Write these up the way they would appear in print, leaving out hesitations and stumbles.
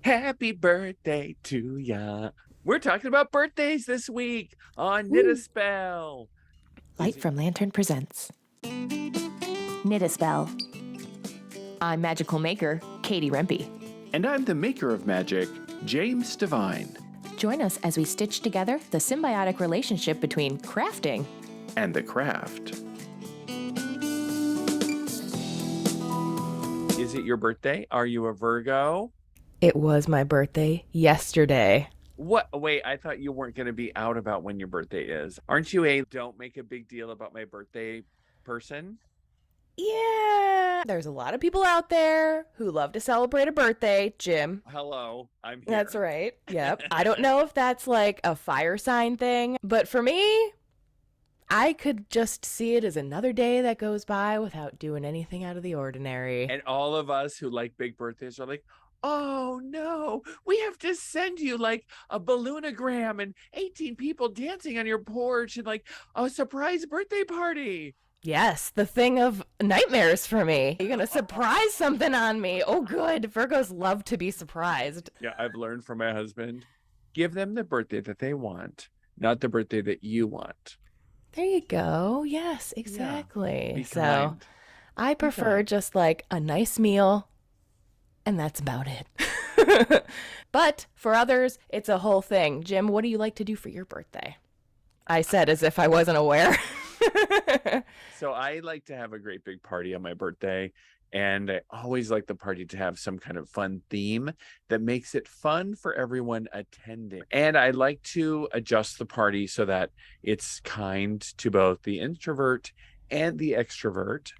Happy birthday to ya. We're talking about birthdays this week on Knit a Woo. Spell. Light from Lantern presents Knit a Spell. I'm Magical Maker, Katie Rempe. And I'm the maker of magic, James Devine. Join us as we stitch together the symbiotic relationship between crafting And the craft. Is it your birthday? Are you a Virgo? It was my birthday yesterday. What? Wait, I thought you weren't going to be out about when your birthday is. Aren't you a don't make a big deal about my birthday person? Yeah, there's a lot of people out there who love to celebrate a birthday, Jim. Hello, I'm here. That's right. Yep. I don't know if that's like a fire sign thing, but for me, I could just see it as another day that goes by without doing anything out of the ordinary. And all of us who like big birthdays are like, oh no, we have to send you like a balloonagram and 18 people dancing on your porch and like a surprise birthday party. Yes, the thing of nightmares for me. You're going to surprise something on me. Oh, good. Virgos love to be surprised. Yeah, I've learned from my husband, give them the birthday that they want, not the birthday that you want. There you go. Yes, exactly. Be So kind. I prefer just like a nice meal, and that's about it. But for others, it's a whole thing. Jim, what do you like to do for your birthday? I said as if I wasn't aware. So I like to have a great big party on my birthday. And I always like the party to have some kind of fun theme that makes it fun for everyone attending. And I like to adjust the party so that it's kind to both the introvert and the extrovert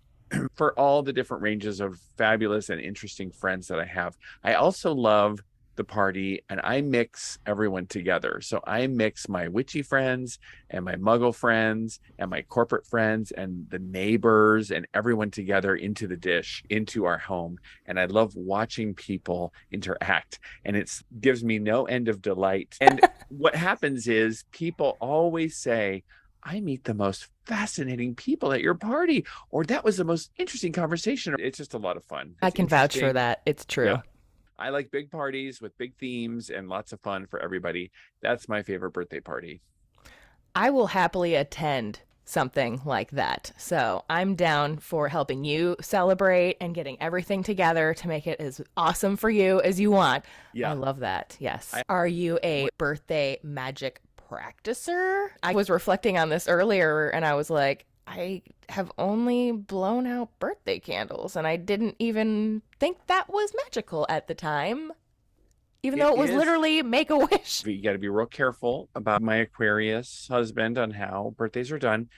for all the different ranges of fabulous and interesting friends that I have. I also love the party and I mix everyone together. So I mix my witchy friends and my muggle friends and my corporate friends and the neighbors and everyone together into the dish, into our home. And I love watching people interact, and it gives me no end of delight. And what happens is people always say, I meet the most fascinating people at your party, or that was the most interesting conversation. It's just a lot of fun. I It's can vouch for interesting. that. It's true. Yeah. I like big parties with big themes and lots of fun for everybody. That's my favorite birthday party. I will happily attend something like that. So I'm down for helping you celebrate and getting everything together to make it as awesome for you as you want. Yeah. I love that. Yes. Are you a birthday magic practicer? I was reflecting on this earlier and I was like, I have only blown out birthday candles and I didn't even think that was magical at the time. Even though it was literally make a wish. You got to be real careful about my Aquarius husband on how birthdays are done.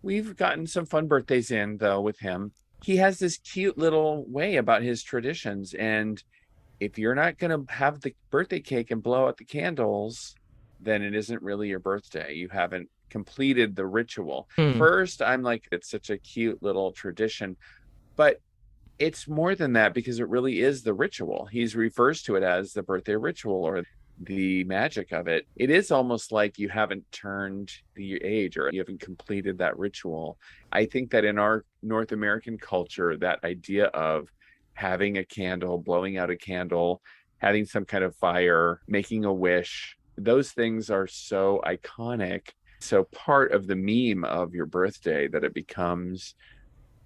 We've gotten some fun birthdays in, though, with him. He has this cute little way about his traditions. And if you're not going to have the birthday cake and blow out the candles, then it isn't really your birthday. You haven't completed the ritual. First, I'm like, it's such a cute little tradition. But it's more than that because it really is the ritual. He refers to it as the birthday ritual or the magic of it. It is almost like you haven't turned the age or you haven't completed that ritual. I think that in our North American culture, that idea of having a candle, blowing out a candle, having some kind of fire, making a wish, those things are so iconic. So part of the meme of your birthday that it becomes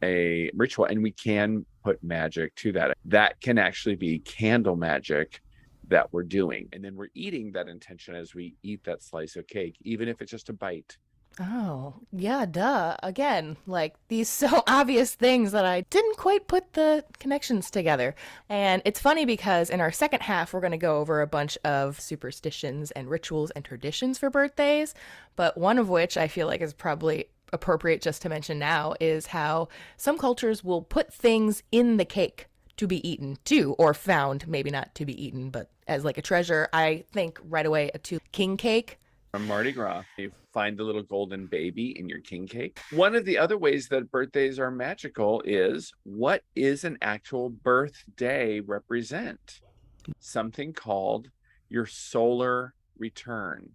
a ritual, and we can put magic to that. That can actually be candle magic that we're doing. And then we're eating that intention as we eat that slice of cake, even if it's just a bite. Oh, yeah, duh. Again, like these so obvious things that I didn't quite put the connections together. And it's funny because in our second half, we're going to go over a bunch of superstitions and rituals and traditions for birthdays. But one of which I feel like is probably appropriate just to mention now is how some cultures will put things in the cake to be eaten too, or found, maybe not to be eaten, but as like a treasure. I think right away to king cake. From Mardi Gras, you find the little golden baby in your king cake. One of the other ways that birthdays are magical is, what is an actual birthday represent? Something called your solar return.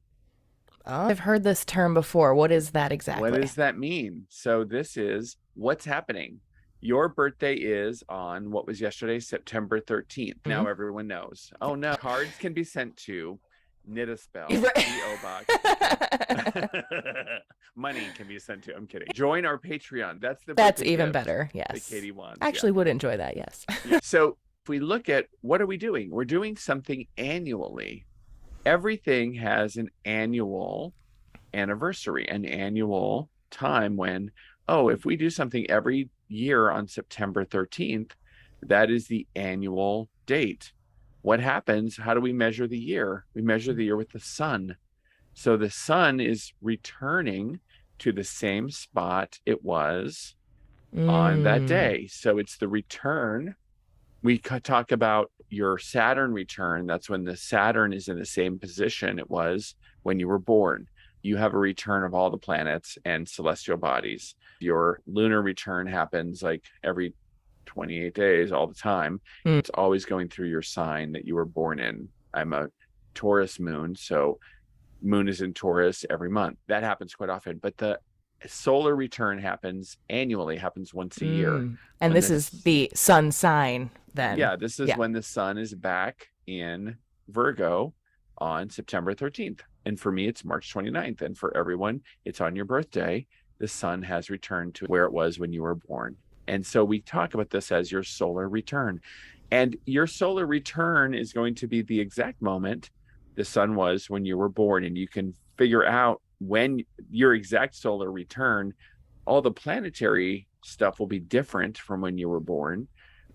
Oh, I've heard this term before. What is that exactly? What does that mean? So this is what's happening. Your birthday is on what was yesterday, September 13th. Hmm. Now everyone knows. Oh no, cards can be sent to Knit a Spell, Right. P.O. Box. Money can be sent to, I'm kidding. Join our Patreon. That's the That's birthday even gift better. that Yes. Katie wants. I Yeah. actually would enjoy that. Yes. Yeah. So if we look at what are we doing? We're doing something annually. Everything has an annual anniversary, an annual time when, oh, if we do something every year on September 13th, that is the annual date. What happens? How do we measure the year? We measure the year with the sun. So the sun is returning to the same spot it was on that Mm. day. So it's the return. We talk about your Saturn return. That's when the Saturn is in the same position it was when you were born. You have a return of all the planets and celestial bodies. Your lunar return happens like every 28 days, all the time. Mm. It's always going through your sign that you were born in. I'm a Taurus moon, so moon is in Taurus every month. That happens quite often. But the solar return happens annually, happens once a year. Mm. And When this is this the sun sign then. Yeah, this is Yeah. when the sun is back in Virgo on September 13th. And for me, it's March 29th. And for everyone, it's on your birthday. The sun has returned to where it was when you were born. And so we talk about this as your solar return. And your solar return is going to be the exact moment the sun was when you were born. And you can figure out when your exact solar return, all the planetary stuff will be different from when you were born,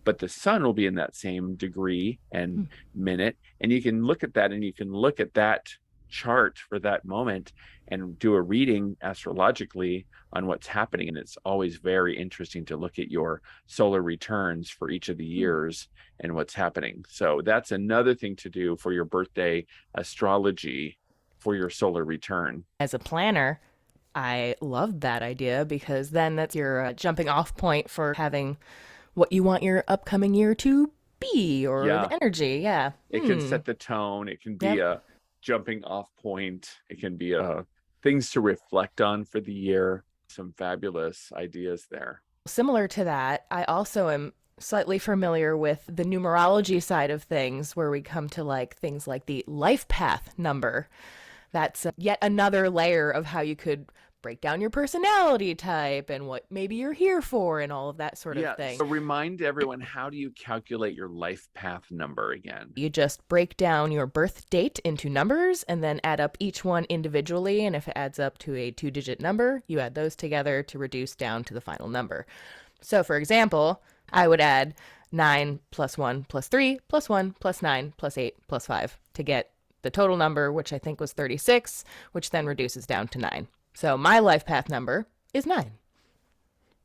but the sun will be in that same degree and Mm. minute. And you can look at that and you can look at that chart for that moment and do a reading astrologically on what's happening. And it's always very interesting to look at your solar returns for each of the Mm. years and what's happening. So that's another thing to do for your birthday astrology for your solar return. As a planner, I loved that idea because then that's your jumping off point for having what you want your upcoming year to be or Yeah, the energy. Yeah. it can set the tone. It can be Yep. a jumping off point. It can be a things to reflect on for the year. Some fabulous ideas there. Similar to that, I also am slightly familiar with the numerology side of things where we come to like things like the life path number. That's yet another layer of how you could break down your personality type and what maybe you're here for and all of that sort of Yeah. thing. So remind everyone, how do you calculate your life path number again? You just break down your birth date into numbers and then add up each one individually. And if it adds up to a 2-digit number, you add those together to reduce down to the final number. So, for example, I would add 9 plus 1 plus 3 plus 1 plus 9 plus 8 plus 5 to get the total number, which I think was 36, which then reduces down to 9. So, my life path number is 9.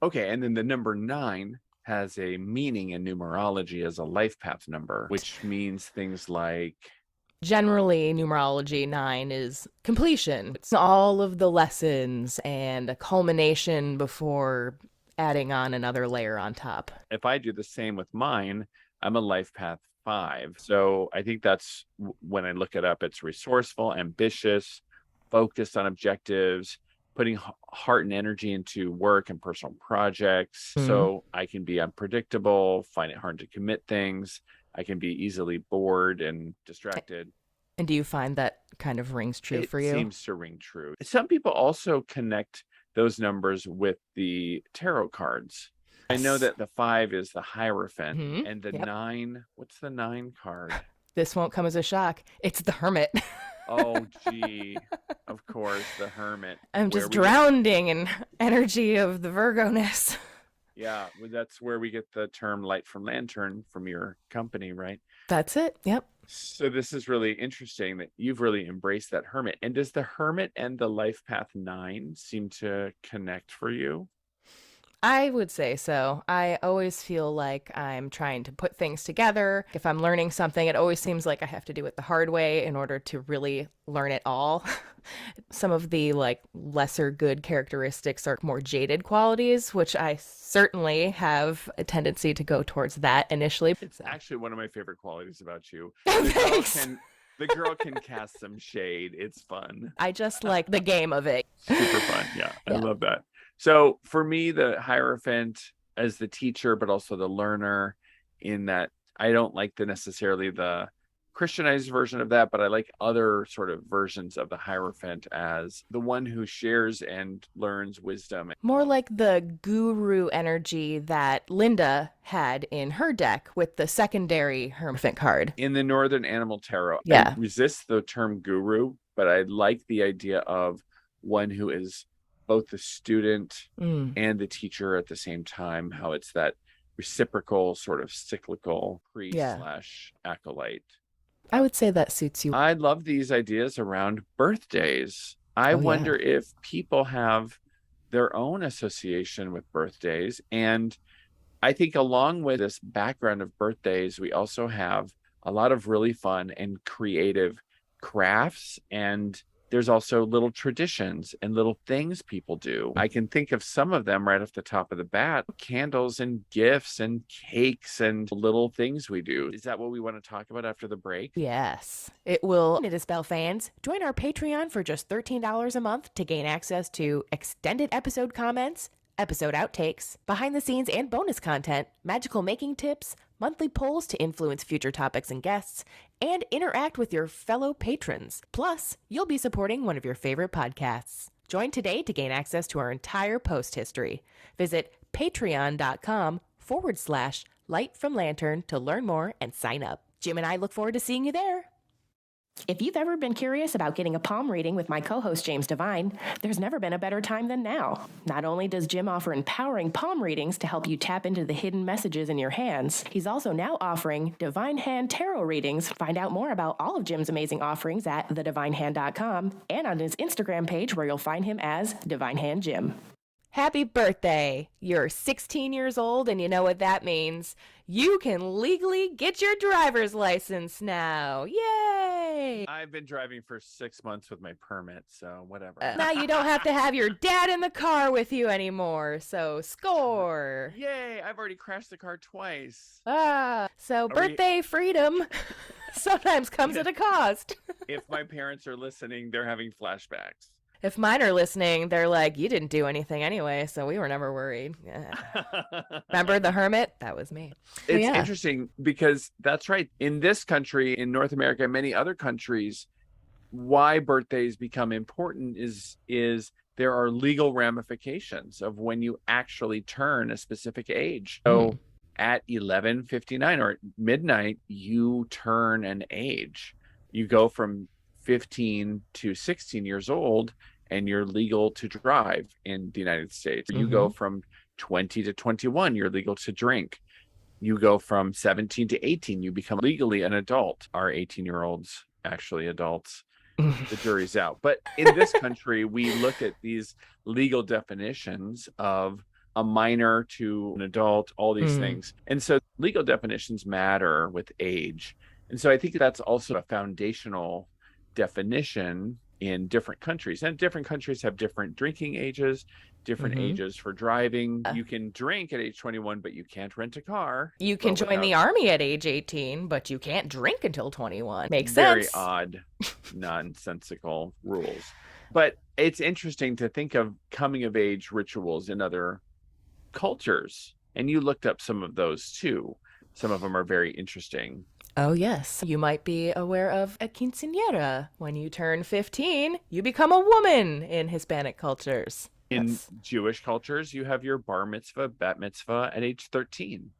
Okay. And then the number 9 has a meaning in numerology as a life path number, which means things like, Generally, numerology 9 is completion. It's all of the lessons and a culmination before adding on another layer on top. if I do the same with mine, I'm a life path 5. So I think that's when I look it up, it's resourceful, ambitious, focused on objectives, putting heart and energy into work and personal projects. Mm. So I can be unpredictable, find it hard to commit things. I can be easily bored and distracted. And do you find that kind of rings true It for you? seems to ring true. Some people also connect those numbers with the tarot cards. I know Yes. that the 5 is the Hierophant, Hmm. and the Yep. 9, what's the 9 card? This won't come as a shock. It's the Hermit. Oh, gee, of course, the Hermit, I'm where just we get, drowning in energy of the Virgo-ness. yeah, that's where we get the term light from lantern from your company, right? That's it. Yep. So this is really interesting that you've really embraced that Hermit. And does the Hermit and the Life Path 9 seem to connect for you? I would say so. I always feel like I'm trying to put things together. If I'm learning something, it always seems like I have to do it the hard way in order to really learn it all. Some of the like lesser good characteristics are more jaded qualities, which I certainly have a tendency to go towards that initially. It's actually one of my favorite qualities about you. The girl Thanks. can the girl can cast some shade. It's fun. I just like the game of it. Super fun. Yeah, I Yeah. love that. So for me, the Hierophant as the teacher, but also the learner, in that I don't like the necessarily the Christianized version of that, but I like other sort of versions of the Hierophant as the one who shares and learns wisdom. More like the guru energy that Linda had in her deck with the secondary Hermit card. In the Northern Animal Tarot, I Yeah. resist the term guru, but I like the idea of one who is both the student Mm. and the teacher at the same time, how it's that reciprocal sort of cyclical priest Yeah. slash acolyte. I would say that suits you. I love these ideas around birthdays. I Oh, yeah. wonder if people have their own association with birthdays. And I think along with this background of birthdays, we also have a lot of really fun and creative crafts. And there's also little traditions and little things people do. I can think of some of them right off the top of the bat: candles and gifts and cakes and little things we do. Is that what we want to talk about after the break? Yes, it will. Dispel fans, join our Patreon for just $13 a month to gain access to extended episode comments, episode outtakes, behind the scenes and bonus content, magical making tips, monthly polls to influence future topics and guests, and interact with your fellow patrons. Plus, you'll be supporting one of your favorite podcasts. Join today to gain access to our entire post history. Visit patreon.com/Light from Lantern to learn more and sign up. Jim and I look forward to seeing you there. If you've ever been curious about getting a palm reading with my co-host James Devine, there's never been a better time than now. Not only does Jim offer empowering palm readings to help you tap into the hidden messages in your hands, he's also now offering Divine Hand Tarot readings. Find out more about all of Jim's amazing offerings at thedivinehand.com and on his Instagram page, where you'll find him as Divine Hand Jim. Happy birthday! You're 16 years old, and you know what that means. You can legally get your driver's license now. Yay! I've been driving for 6 months with my permit, so whatever. Now you don't have to have your dad in the car with you anymore, so score! Yay! I've already crashed the car twice. So birthday freedom sometimes comes at a cost. If my parents are listening, they're having flashbacks. If mine are listening, they're like, you didn't do anything anyway, so we were never worried. Yeah. Remember the hermit? That was me. It's interesting because that's right. In this country, in North America, and many other countries, why birthdays become important is there are legal ramifications of when you actually turn a specific age. So at 11:59 or at midnight, you turn an age. You go from 15 to 16 years old, and you're legal to drive in the United States. You go from 20 to 21, you're legal to drink. You go from 17 to 18, you become legally an adult. Are 18-year-olds actually adults? The jury's out. But in this country, we look at these legal definitions of a minor to an adult, all these things. And so legal definitions matter with age. And so I think that's also a foundational definition in different countries, and different countries have different drinking ages, different ages for driving. You can drink at age 21, but you can't rent a car. You can join the army at age 18, but you can't drink until 21. Makes Very sense. odd, nonsensical rules. But it's interesting to think of coming of age rituals in other cultures, and you looked up some of those too. Some of them are very interesting. Oh, yes. You might be aware of a quinceañera. When you turn 15, you become a woman in Hispanic cultures. In Jewish cultures, you have your bar mitzvah, bat mitzvah at age 13.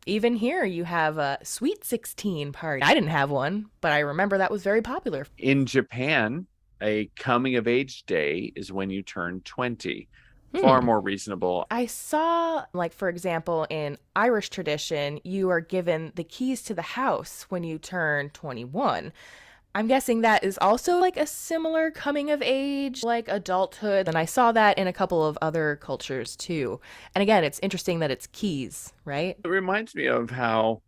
Even here, you have a sweet 16 party. I didn't have one, but I remember that was very popular. In Japan, a coming of age day is when you turn 20. Far more reasonable. I saw, like, for example, in Irish tradition, you are given the keys to the house when you turn 21. I'm guessing that is also like a similar coming of age, like adulthood. And I saw that in a couple of other cultures too. And again, it's interesting that it's keys, right? It reminds me of how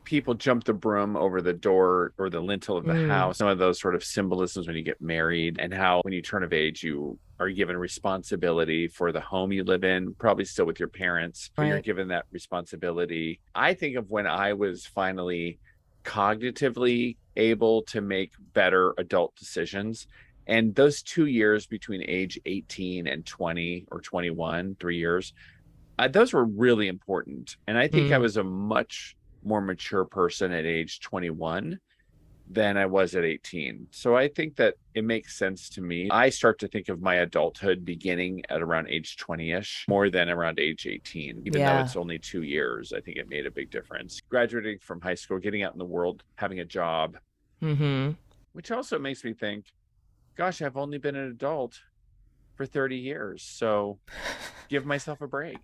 people jump the broom over the door or the lintel of the house. Some of those sort of symbolisms when you get married, and how when you turn of age, you are given responsibility for the home you live in, probably still with your parents, but you're given that responsibility. I think of when I was finally cognitively able to make better adult decisions. And those 2 years between age 18 and 20 or 21, 3 years, those were really important. And I think I Mm. was a much more mature person at age 21 than I was at 18. So I think that it makes sense to me. I start to think of my adulthood beginning at around age 20-ish more than around age 18, even though Yeah. it's only 2 years. I think it made a big difference. Graduating from high school, getting out in the world, having a job, Mm-hmm. which also makes me think, gosh, I've only been an adult for 30 years. So give myself a break.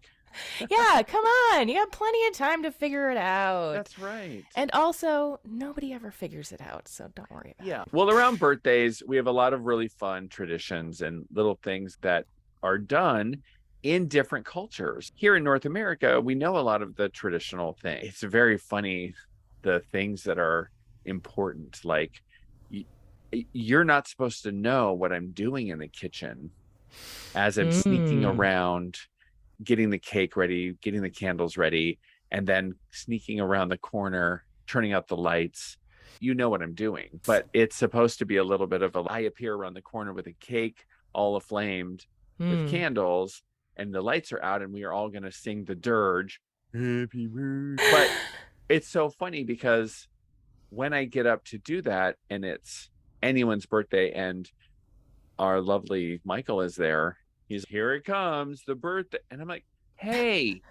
Yeah, come on. You have plenty of time to figure it out. That's right. And also, nobody ever figures it out, so don't worry about Yeah. it. Well, around birthdays, we have a lot of really fun traditions and little things that are done in different cultures. Here in North America, we know a lot of the traditional things. It's very funny, the things that are important. Like, you're not supposed to know what I'm doing in the kitchen as I'm sneaking Mm. around, getting the cake ready, getting the candles ready, and then sneaking around the corner, turning out the lights. You know what I'm doing, but it's supposed to be a little bit of a I appear around the corner with a cake all aflamed with Mm. candles, and the lights are out, and we are all going to sing the dirge, Happy Birthday. But it's so funny because when I get up to do that and it's anyone's birthday and our lovely Michael is there. He's here it comes, the birthday. And I'm like, hey,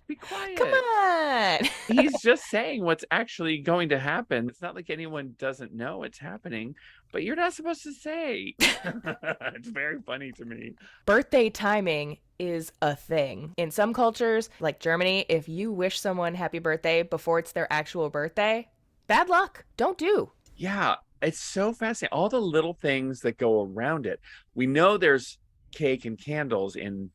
be Come quiet. on. He's just saying what's actually going to happen. It's not like anyone doesn't know it's happening, but you're not supposed to say. It's very funny to me. Birthday timing is a thing. In some cultures, like Germany, if you wish someone happy birthday before it's their actual birthday, bad luck. Don't do. Yeah, it's so fascinating. All the little things that go around it. We know there's cake and candles in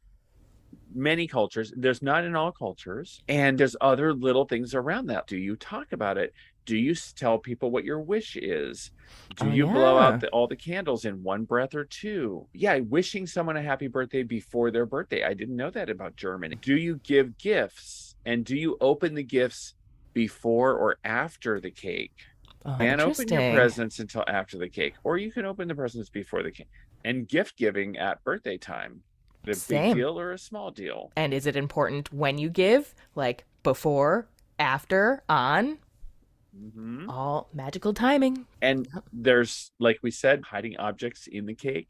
many cultures. There's not in all cultures. And there's other little things around that. Do you talk about it? Do you tell people what your wish is? Do Oh, you blow out yeah. all the candles in one breath or two? Yeah, wishing someone a happy birthday before their birthday. I didn't know that about Germany. Do you give gifts? And do you open the gifts before or after the cake? Oh, And open your interesting. presents until after the cake, or you can open the presents before the cake. And gift giving at birthday time, the big Same. deal or a small deal? And is it important when you give? Like before, after, on? Mm-hmm. All magical timing. And there's, like we said, hiding objects in the cake,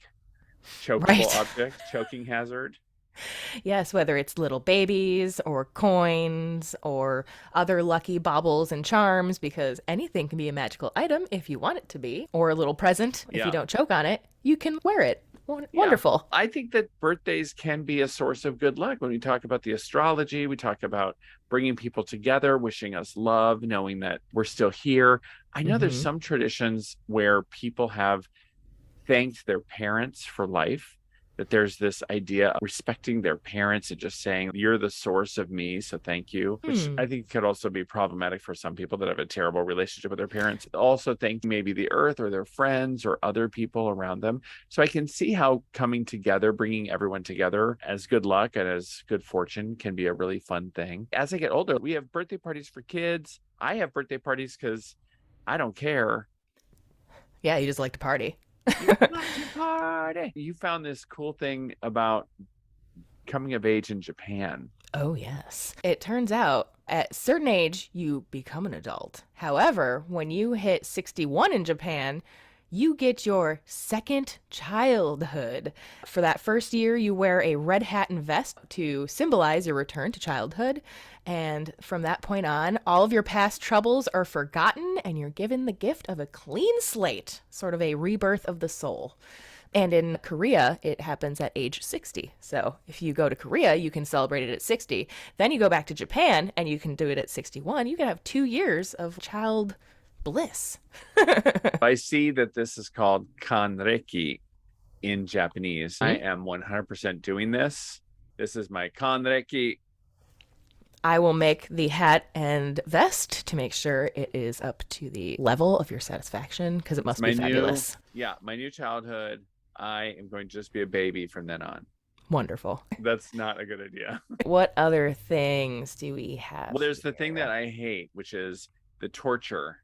chokeable Right. objects, choking hazard. Yes, whether it's little babies or coins or other lucky baubles and charms, because anything can be a magical item if you want it to be, or a little present. If you Yeah. don't choke on it, you can wear it. Yeah. Wonderful. I think that birthdays can be a source of good luck. When we talk about the astrology, we talk about bringing people together, wishing us love, knowing that we're still here. I know there's Hmm. some traditions where people have thanked their parents for life, that there's this idea of respecting their parents and just saying, you're the source of me, so thank you, which Hmm. I think could also be problematic for some people that have a terrible relationship with their parents. Also, thank maybe the earth or their friends or other people around them. So I can see how coming together, bringing everyone together as good luck and as good fortune can be a really fun thing. As I get older, we have birthday parties for kids. I have birthday parties because I don't care. Yeah, you just like to party. You like to party. You found this cool thing about coming of age in Japan. Oh, yes. It turns out at a certain age, you become an adult. However, when you hit 61 in Japan, you get your second childhood. For that first year, you wear a red hat and vest to symbolize your return to childhood. And from that point on, all of your past troubles are forgotten and you're given the gift of a clean slate, sort of a rebirth of the soul. And in Korea, it happens at age 60. So if you go to Korea, you can celebrate it at 60. Then you go back to Japan and you can do it at 61. You can have 2 years of child bliss. I see that this is called kanreki in Japanese. I Hmm? am 100% doing this. This is my kanreki. I will make the hat and vest to make sure it is up to the level of your satisfaction because it It's must be my new, fabulous. yeah, my new childhood. I am going to just be a baby from then on. Wonderful. That's not a good idea. What other things do we have Well, there's the thing that here? I hate, which is the torture.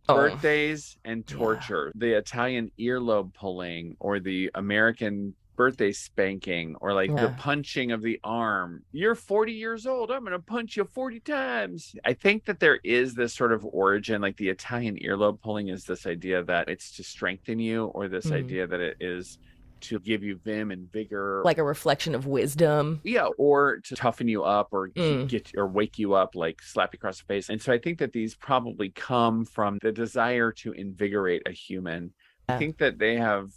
Oh, Birthdays and yeah. torture, the Italian earlobe pulling or the American birthday spanking or like the Yeah. punching of the arm. You're 40 years old. I'm going to punch you 40 times. I think that there is this sort of origin, like the Italian earlobe pulling is this idea that it's to strengthen you, or this Mm. idea that it is to give you vim and vigor. Like a reflection of wisdom. Yeah, or to toughen you up or Mm. get or wake you up, like slap you across the face. And so I think that these probably come from the desire to invigorate a human. I Yeah. think that they have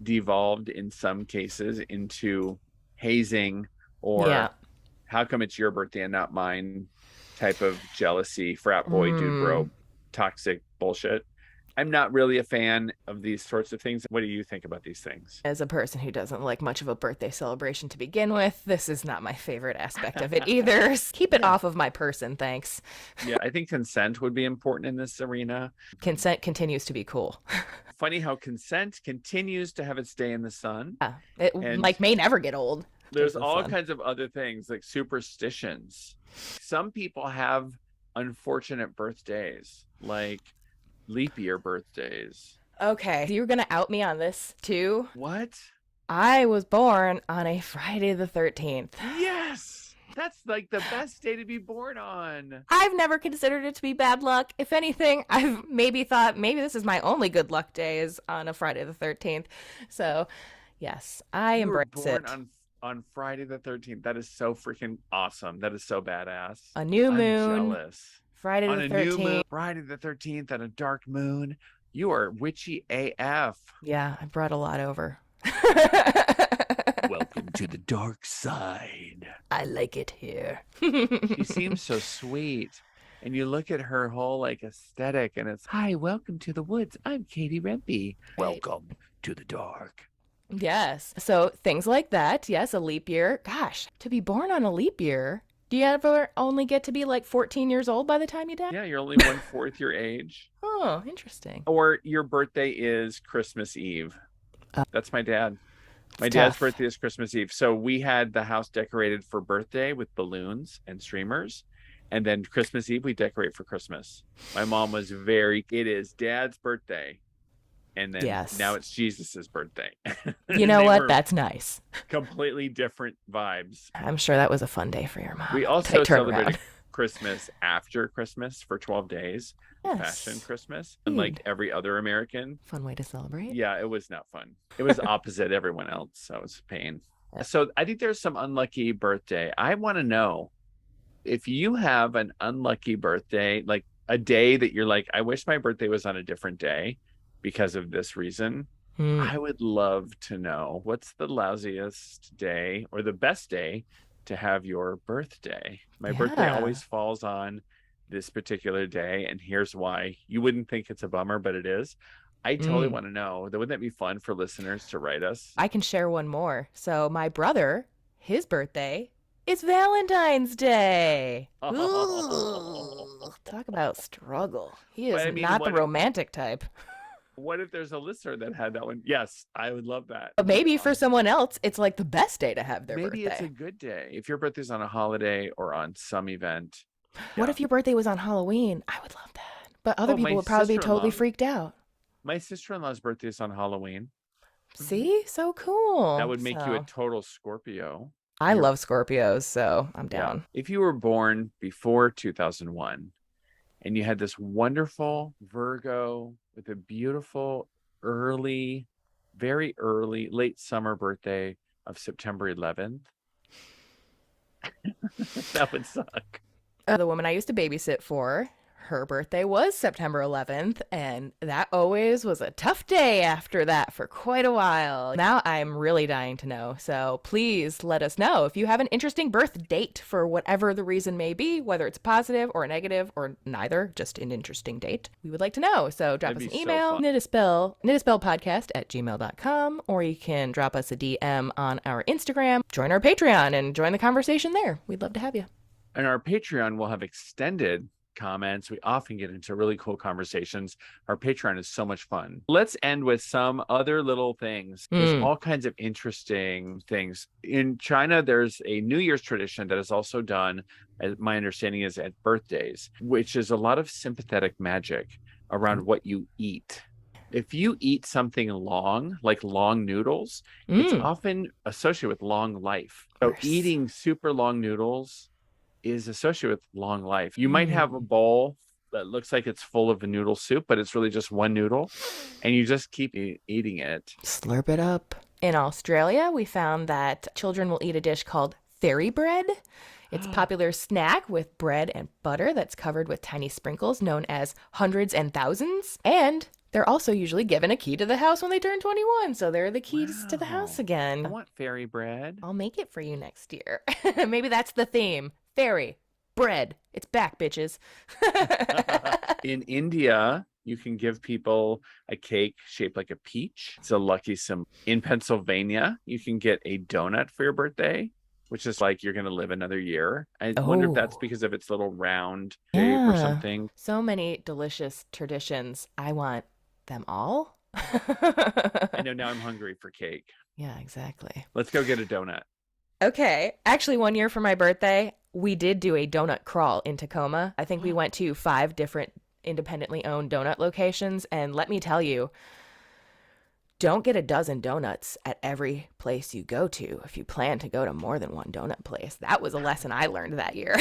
devolved in some cases into hazing Yeah. or how come it's your birthday and not mine type of jealousy, frat boy, dude, Mm. bro, toxic bullshit. I'm not really a fan of these sorts of things. What do you think about these things? As a person who doesn't like much of a birthday celebration to begin with, this is not my favorite aspect of it either. Keep it Yeah. off of my person, thanks. Yeah, I think consent would be important in this arena. Consent continues to be cool. Funny how consent continues to have its day in the sun. Yeah, it And like may never get old. there's The all sun. kinds of other things like superstitions. Some people have unfortunate birthdays, like leap year birthdays. Okay, so you're gonna out me on this too. What? I was born on a Friday the 13th. Yes! That's like the best day to be born on. I've never considered it to be bad luck. If anything, I've maybe thought maybe this is my only good luck day is on a Friday the 13th. So, yes, I You were embrace born it. on Friday the 13th. That is so freaking awesome. That is so badass. A new I'm moon, jealous. Friday On the a new moon, 13th. Friday the 13th, and a dark moon. You are witchy AF. Yeah, I brought a lot over. Welcome to the dark side. I like it here. She seems so sweet. And you look at her whole like aesthetic, and it's, hi, welcome to the woods. I'm Katie Rempe. Welcome to the dark. Yes. So things like that. Yes, a leap year. Gosh, to be born on a leap year. Do you ever only get to be like 14 years old by the time you die? Yeah, you're only 1/4 your age. Oh, interesting. Or your birthday is Christmas Eve. Uh, That's my dad. My it's dad's tough. birthday is Christmas Eve. So we had the house decorated for birthday with balloons and streamers. And then Christmas Eve, we decorate for Christmas. My mom was it is dad's birthday. And then now Yes. it's Jesus's birthday. You And know they what? were That's nice. completely different vibes. I'm sure that was a fun day for your mom. We Tight also turnaround. celebrated Christmas after Christmas for 12 days, fashion Yes. Christmas, unlike Indeed. every other American. Fun way to celebrate. Yeah, it was not fun. It was opposite everyone else, so it was a pain. So I think there's some unlucky birthday. I want to know if you have an unlucky birthday, like a day that you're like, I wish my birthday was on a different day because of this reason. Hmm. I would love to know what's the lousiest day or the best day to have your birthday. My birthday Yeah. always falls on this particular day, and here's why. You wouldn't think it's a bummer, but it is. I totally Mm. want to know. Wouldn't that be fun for listeners to write us? I can share one more. So my brother, his birthday is Valentine's Day. Ooh, talk about struggle. He is But I mean, not the romantic type. what if there's a listener that had that one? Yes, I would love that. But maybe for someone else, it's like the best day to have their Maybe it's a birthday. good day. If your birthday's on a holiday or on some event. What Yeah. if your birthday was on Halloween? I would love that. But other Oh, my people would probably be totally sister-in-law. freaked out. My sister-in-law's birthday is on Halloween. See? So cool. That would make you a So, total Scorpio. I You're love Scorpios, so I'm Yeah. down. If you were born before 2001 and you had this wonderful Virgo with a beautiful early, very early, late summer birthday of September 11th, that would suck. The woman I used to babysit for, her birthday was September 11th, and that always was a tough day after that for quite a while. Now I'm really dying to know, so please let us know if you have an interesting birth date for whatever the reason may be, whether it's positive or negative or neither, just an interesting date. We would like to know, so drop That'd us an be so email, fun. knitaspellpodcast@gmail.com, or you can drop us a DM on our Instagram, join our Patreon, and join the conversation there. We'd love to have you. And our Patreon will have extended comments. We often get into really cool conversations. Our Patreon is so much fun. Let's end with some other little things. There's all kinds of interesting things. In China, there's a New Year's tradition that is also done, as my understanding is at birthdays, which is a lot of sympathetic magic around what you eat. If you eat something long, like long noodles, it's Of often associated with long life. So course. eating super long noodles is associated with long life. You might have a Mm. bowl that looks like it's full of a noodle soup, but it's really just one noodle, and you just keep eating it. Slurp it up. In Australia, we found that children will eat a dish called fairy bread. It's a popular snack with bread and butter that's covered with tiny sprinkles known as hundreds and thousands. And they're also usually given a key to the house when they turn 21, so they're the keys to the house Wow. I again. want fairy bread. I'll make it for you next year. Maybe that's the theme. Fairy bread. It's back, bitches. In India, you can give people a cake shaped like a peach. It's a lucky symbol. In Pennsylvania, you can get a donut for your birthday, which is like you're going to live another year. I wonder if that's Oh, because of its little round shape or yeah. something. So many delicious traditions. I want them all. I know now I'm hungry for cake. Yeah, exactly. Let's go get a donut. Okay. Actually, one year for my birthday, we did do a donut crawl in Tacoma. I think we went to 5 different independently owned donut locations. And let me tell you, don't get a dozen donuts at every place you go to if you plan to go to more than one donut place. That was a lesson I learned that year.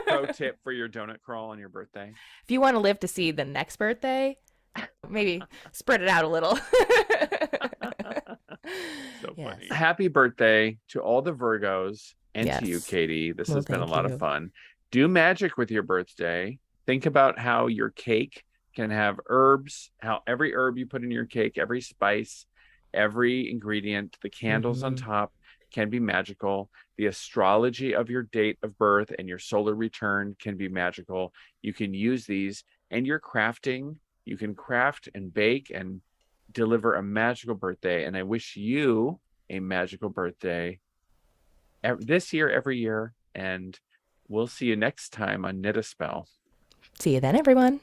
Pro tip for your donut crawl on your birthday. If you want to live to see the next birthday, maybe spread it out a little. So Yes. funny. Happy birthday to all the Virgos and to you, Yes. Katie. This Well, has been a thank lot of you. fun. Do magic with your birthday. Think about how your cake can have herbs, how every herb you put in your cake, every spice, every ingredient, the candles on Hmm. top can be magical. The astrology of your date of birth and your solar return can be magical. You can use these and your crafting. You can craft and bake and deliver a magical birthday. And I wish you a magical birthday this year, every year. And we'll see you next time on Knit a Spell. See you then, everyone.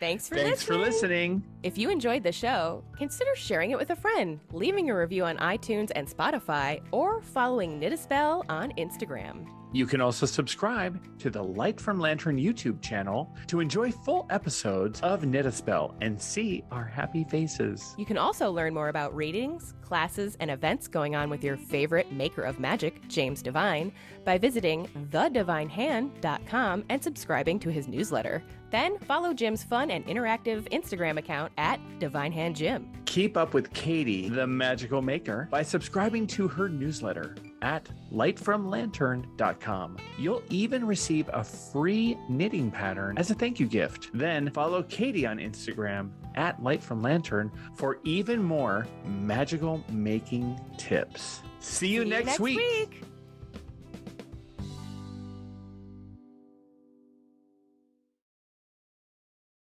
Thanks for Thanks for listening. If you enjoyed the show, consider sharing it with a friend, leaving a review on iTunes and Spotify, or following Knit a Spell on Instagram. You can also subscribe to the Light from Lantern YouTube channel to enjoy full episodes of Knit a Spell and see our happy faces. You can also learn more about readings, classes, and events going on with your favorite maker of magic, James Devine, by visiting thedivinehand.com and subscribing to his newsletter. Then follow Jim's fun and interactive Instagram account at DivineHandJim. Keep up with Katie, the magical maker, by subscribing to her newsletter at lightfromlantern.com. You'll even receive a free knitting pattern as a thank you gift. Then follow Katie on Instagram at lightfromlantern for even more magical making tips. See you next week.